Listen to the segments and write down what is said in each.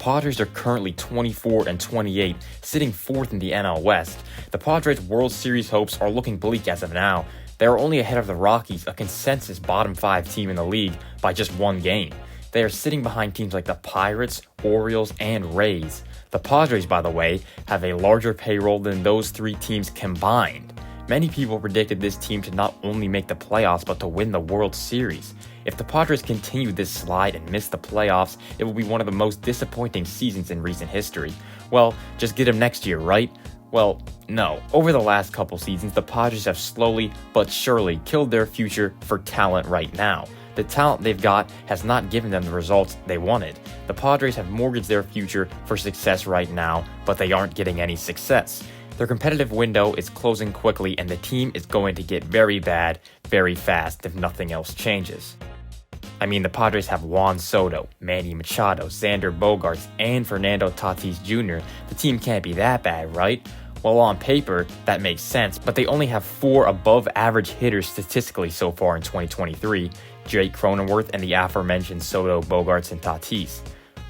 Padres are currently 24-28, sitting 4th in the NL West. The Padres' World Series hopes are looking bleak as of now. They are only ahead of the Rockies, a consensus bottom 5 team in the league, by just 1 game. They are sitting behind teams like the Pirates, Orioles, and Rays. The Padres, by the way, have a larger payroll than those 3 teams combined. Many people predicted this team to not only make the playoffs but to win the World Series. If the Padres continue this slide and miss the playoffs, it will be one of the most disappointing seasons in recent history. Well, just get them next year, right? Well, no. Over the last couple seasons, the Padres have slowly but surely killed their future for talent right now. The talent they've got has not given them the results they wanted. The Padres have mortgaged their future for success right now, but they aren't getting any success. Their competitive window is closing quickly, and the team is going to get very bad very fast if nothing else changes. I mean, the Padres have Juan Soto, Manny Machado, Xander Bogaerts, and Fernando Tatis Jr. The team can't be that bad, right? Well, on paper, that makes sense, but they only have 4 above-average hitters statistically so far in 2023, Jake Cronenworth and the aforementioned Soto, Bogaerts, and Tatis.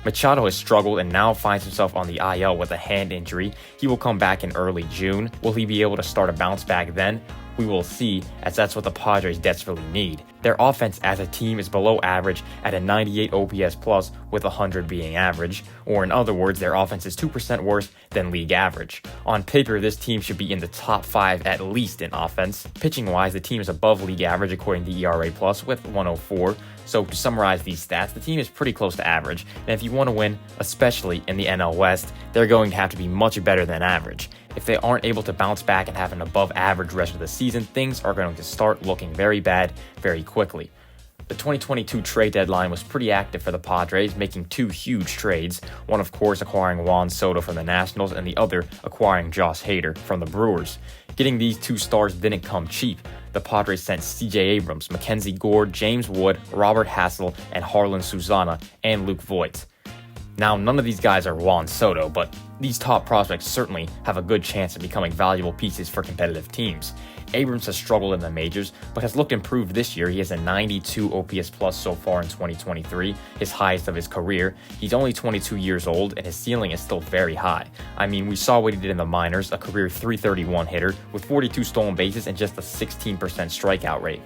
Machado has struggled and now finds himself on the IL with a hand injury. He will come back in early June. Will he be able to start a bounce back then? We will see, as that's what the Padres desperately need. Their offense as a team is below average at a 98 OPS plus with 100 being average, or in other words, their offense is 2% worse than league average. On paper, this team should be in the top 5 at least in offense. Pitching-wise, the team is above league average according to ERA plus with 104. So to summarize these stats, the team is pretty close to average, and if you want to win, especially in the NL West, they're going to have to be much better than average. If they aren't able to bounce back and have an above average rest of the season, things are going to start looking very bad very quickly. The 2022 trade deadline was pretty active for the Padres, making 2 huge trades, one of course acquiring Juan Soto from the Nationals and the other acquiring Josh Hader from the Brewers. Getting these 2 stars didn't come cheap. The Padres sent C.J. Abrams, Mackenzie Gore, James Wood, Robert Hassell, and Harlan Susana, and Luke Voigt. Now, none of these guys are Juan Soto, but these top prospects certainly have a good chance of becoming valuable pieces for competitive teams. Abrams has struggled in the majors, but has looked improved this year. He has a 92 OPS plus so far in 2023, his highest of his career. He's only 22 years old, and his ceiling is still very high. I mean, we saw what he did in the minors, a career 331 hitter with 42 stolen bases and just a 16% strikeout rate.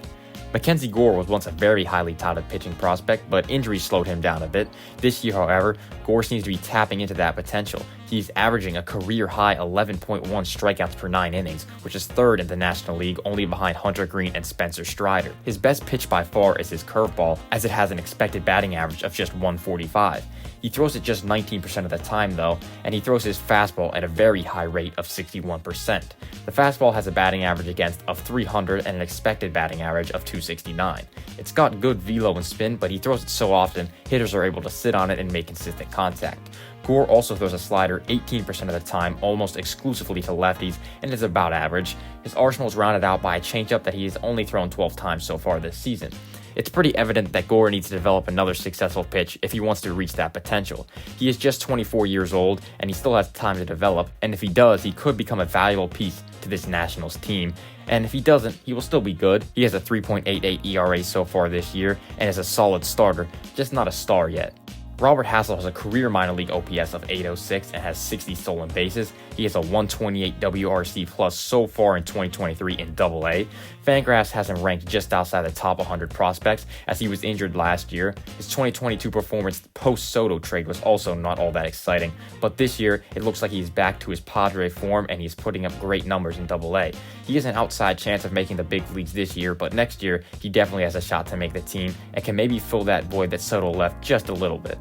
Mackenzie Gore was once a very highly touted pitching prospect, but injuries slowed him down a bit. This year, however, Gore seems to be tapping into that potential. He's averaging a career-high 11.1 strikeouts per 9 innings, which is 3rd in the National League, only behind Hunter Green and Spencer Strider. His best pitch by far is his curveball, as it has an expected batting average of just 145. He throws it just 19% of the time though, and he throws his fastball at a very high rate of 61%. The fastball has a batting average against of 300 and an expected batting average of 269. It's got good velo and spin, but he throws it so often, hitters are able to sit on it and make consistent contact. Gore also throws a slider 18% of the time, almost exclusively to lefties, and is about average. His arsenal is rounded out by a changeup that he has only thrown 12 times so far this season. It's pretty evident that Gore needs to develop another successful pitch if he wants to reach that potential. He is just 24 years old, and he still has time to develop, and if he does, he could become a valuable piece to this Nationals team. And if he doesn't, he will still be good. He has a 3.88 ERA so far this year, and is a solid starter, just not a star yet. Robert Hassell has a career minor league OPS of 806 and has 60 stolen bases. He has a 128 WRC plus so far in 2023 in AA. Fangraphs has him ranked just outside the top 100 prospects as he was injured last year. His 2022 performance post-Soto trade was also not all that exciting, but this year it looks like he's back to his Padre form and he's putting up great numbers in AA. He has an outside chance of making the big leagues this year, but next year he definitely has a shot to make the team and can maybe fill that void that Soto left just a little bit.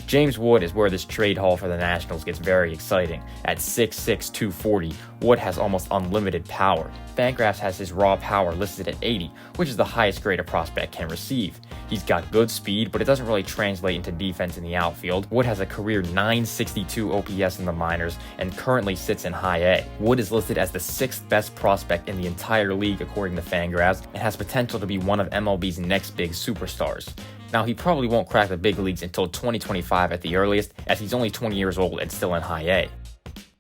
James Wood is where this trade haul for the Nationals gets very exciting. At 6'6", 240, Wood has almost unlimited power. Fangraphs has his raw power listed at 80, which is the highest grade a prospect can receive. He's got good speed, but it doesn't really translate into defense in the outfield. Wood has a career 962 OPS in the minors and currently sits in high A. Wood is listed as the 6th best prospect in the entire league according to Fangraphs and has potential to be one of MLB's next big superstars. Now, he probably won't crack the big leagues until 2025 at the earliest, as he's only 20 years old and still in high A.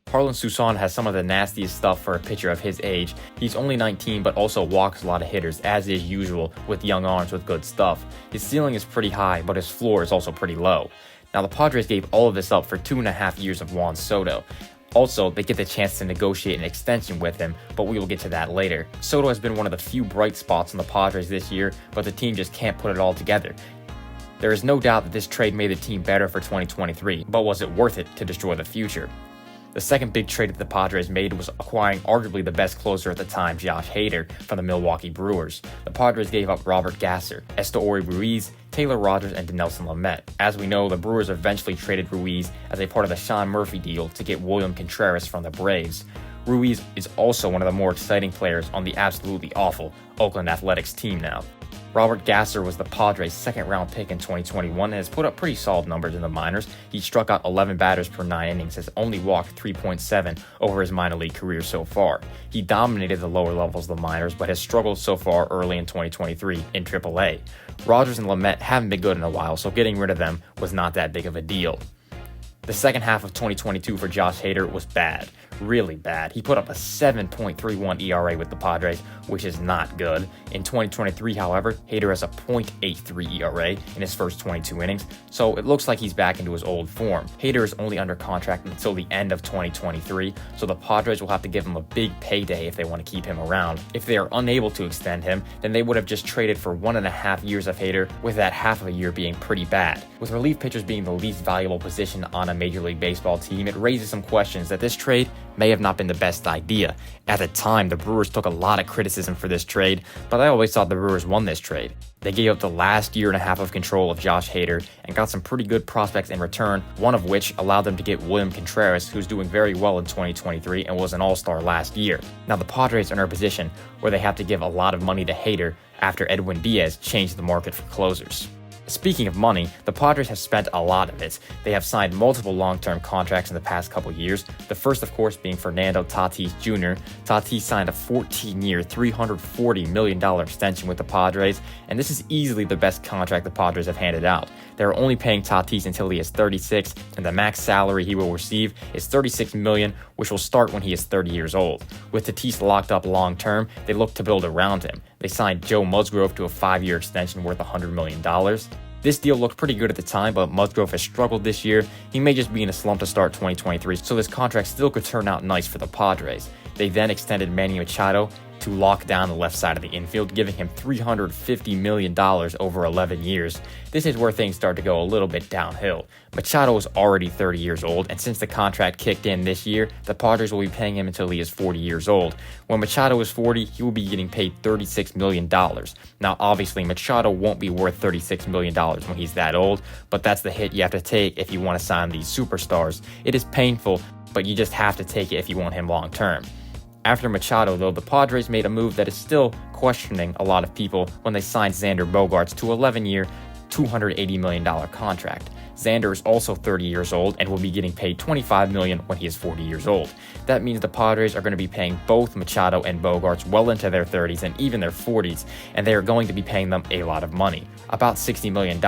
Harlan Susana has some of the nastiest stuff for a pitcher of his age. He's only 19 but also walks a lot of hitters, as is usual with young arms with good stuff. His ceiling is pretty high, but his floor is also pretty low. Now, the Padres gave all of this up for 2.5 years of Juan Soto. Also, they get the chance to negotiate an extension with him, but we will get to that later. Soto has been one of the few bright spots on the Padres this year, but the team just can't put it all together. There is no doubt that this trade made the team better for 2023, but was it worth it to destroy the future? The second big trade that the Padres made was acquiring arguably the best closer at the time, Josh Hader, from the Milwaukee Brewers. The Padres gave up Robert Gasser, Esteury Ruiz, Taylor Rogers, and Dinelson Lamet. As we know, the Brewers eventually traded Ruiz as a part of the Sean Murphy deal to get William Contreras from the Braves. Ruiz is also one of the more exciting players on the absolutely awful Oakland Athletics team now. Robert Gasser was the Padres' second-round pick in 2021 and has put up pretty solid numbers in the minors. He struck out 11 batters per 9 innings, has only walked 3.7 over his minor league career so far. He dominated the lower levels of the minors, but has struggled so far early in 2023 in AAA. Rogers and Lamet haven't been good in a while, so getting rid of them was not that big of a deal. The second half of 2022 for Josh Hader was bad, really bad. He put up a 7.31 ERA with the Padres, which is not good. In 2023, however, Hader has a .83 ERA in his first 22 innings, so it looks like he's back into his old form. Hader is only under contract until the end of 2023, so the Padres will have to give him a big payday if they want to keep him around. If they are unable to extend him, then they would have just traded for 1.5 years of Hader, with that half of a year being pretty bad. With relief pitchers being the least valuable position on a Major League Baseball team, it raises some questions that this trade may have not been the best idea. At the time, the Brewers took a lot of criticism for this trade, but I always thought the Brewers won this trade. They gave up the last year and a half of control of Josh Hader and got some pretty good prospects in return, one of which allowed them to get William Contreras, who's doing very well in 2023 and was an all-star last year. Now the Padres are in a position where they have to give a lot of money to Hader after Edwin Diaz changed the market for closers. Speaking of money, the Padres have spent a lot of it. They have signed multiple long-term contracts in the past couple years, the first of course being Fernando Tatis Jr. Tatis signed a 14-year, $340 million extension with the Padres, and this is easily the best contract the Padres have handed out. They're only paying Tatis until he is 36, and the max salary he will receive is $36 million, which will start when he is 30 years old. With Tatis locked up long-term, they look to build around him. They signed Joe Musgrove to a 5-year extension worth $100 million. This deal looked pretty good at the time, but Musgrove has struggled this year. He may just be in a slump to start 2023, so this contract still could turn out nice for the Padres. They then extended Manny Machado to lock down the left side of the infield, giving him $350 million over 11 years. This is where things start to go a little bit downhill. Machado is already 30 years old, and since the contract kicked in this year, the Padres will be paying him until he is 40 years old. When Machado is 40, he will be getting paid $36 million. Now, obviously, Machado won't be worth $36 million when he's that old, but that's the hit you have to take if you want to sign these superstars. It is painful, but you just have to take it if you want him long term. After Machado, though, the Padres made a move that is still questioning a lot of people when they signed Xander Bogaerts to an 11-year, $280 million contract. Xander is also 30 years old and will be getting paid $25 million when he is 40 years old. That means the Padres are going to be paying both Machado and Bogaerts well into their 30s and even their 40s, and they are going to be paying them a lot of money, about $60 million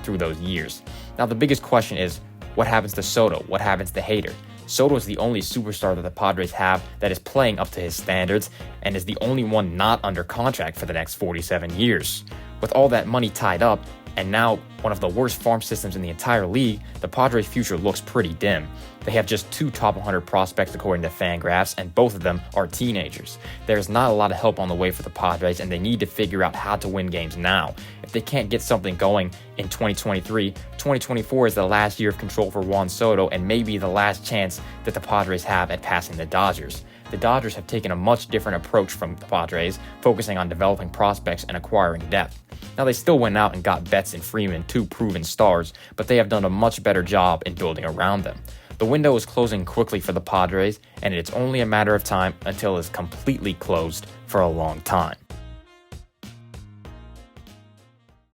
through those years. Now, the biggest question is, what happens to Soto? What happens to Hader? Soto is the only superstar that the Padres have that is playing up to his standards and is the only one not under contract for the next 47 years. With all that money tied up, and now one of the worst farm systems in the entire league, the Padres' future looks pretty dim. They have just 2 top 100 prospects according to Fangraphs, and both of them are teenagers. There's not a lot of help on the way for the Padres, and they need to figure out how to win games now. If they can't get something going in 2023, 2024 is the last year of control for Juan Soto and maybe the last chance that the Padres have at passing the Dodgers. The Dodgers have taken a much different approach from the Padres, focusing on developing prospects and acquiring depth. Now, they still went out and got Betts and Freeman, 2 proven stars, but they have done a much better job in building around them. The window is closing quickly for the Padres, and it's only a matter of time until it's completely closed for a long time.